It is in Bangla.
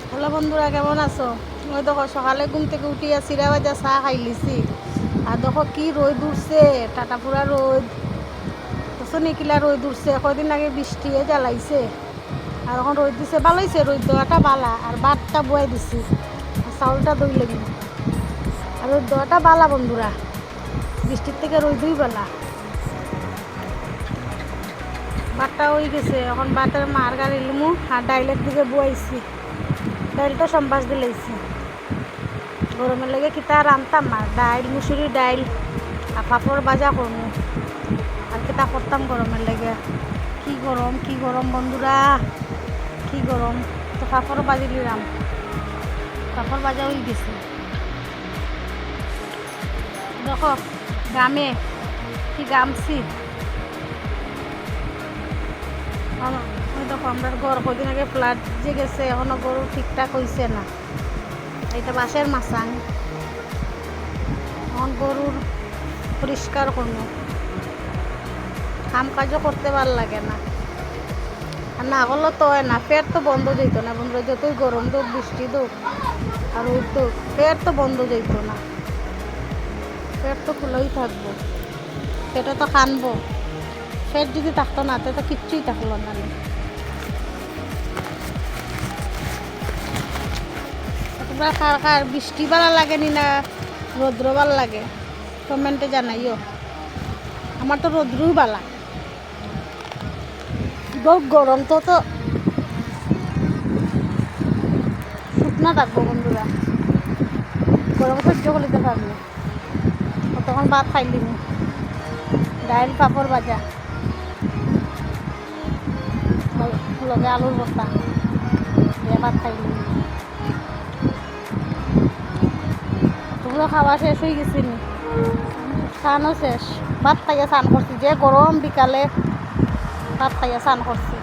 হ্যালো বন্ধুরা, কেমন আছো? ওই দেখো সকালে ঘুম থেকে উঠিয়া চিরা ভাজা চা খাই লিছি। আর দেখো কি রোদ উঠছে, টাটা পুরা রোদ। বুঝছো নিকিলা রোদ উঠছে, কয়দিন আগে বৃষ্টিয়ে জ্বালাইছে। আর এখন রোদ দিছে, ভালো হয়েছে রোদ দেওয়াটা বালা। আর ভাতটা বয়ে দিছি, চাউলটা দই লাগি। আর রোদ দেওয়াটা বালা বন্ধুরা, বৃষ্টির থেকে রোদই বালা। ভাতটা হয়ে গেছে, এখন ভাতের মার গাড়ি লিমু আর ডাইলের দিকে বয়াইছি। ডাইলটা সম্বাস দিলেছি, গরমের লেগে কিতা রান্তাম আর ডাইল, মুসুরি ডাইল আর পাঁপড় ভাজা করবো। আর কিতা করতাম গরমের লেগে। কি গরম বন্ধুরা, কি গরম। তো পাঁপড় ভাজি দিলাম, পাঁপড় ভাজা হয়ে গেছে। দেখো গামে কি গামছি। ওই দেখো আমরা গড় কদিন আগে ফ্লাড যে গেছে, এখনো গরু ঠিকঠাক হয়েছে না। এটা বাঁশের মাছাং, এখন গরুর পরিষ্কার করবো। কাম কাজও করতে ভাল লাগে না, আর না করলে তো হয় না। ফের তো বন্ধ যেত না বন্ধুরা, যতই গরম হোক, বৃষ্টি হোক আর ওই তো ফের তো বন্ধ যেত না। ফের তো খুলেই থাকবো, পেটে তো কানবো। ফের যদি থাকতো না, তো কিচ্ছুই থাকলো না। তোমরা কার কার বৃষ্টি ভালো লাগেনি না রৌদ্র ভালো লাগে, কমেন্টে জানাইও। আমার তো রৌদ্রই ভালো, বহু গরম তো শুকনা থাকবো বন্ধুরা, গরম সহ্য করতে পারবো। তখন ভাত খাইলি নি, ডাইল পাঁপড় ভাজা লগে আলুর ভর্তা দিয়ে ভাত খাইলি। তোমরা খাওয়া শেষ হয়ে গেছি নি? স্নানও শেষ, ভাত খাইয়া স্নান করছি। যে গরম, বিকালে ভাত খাইয়া স্নান করছি।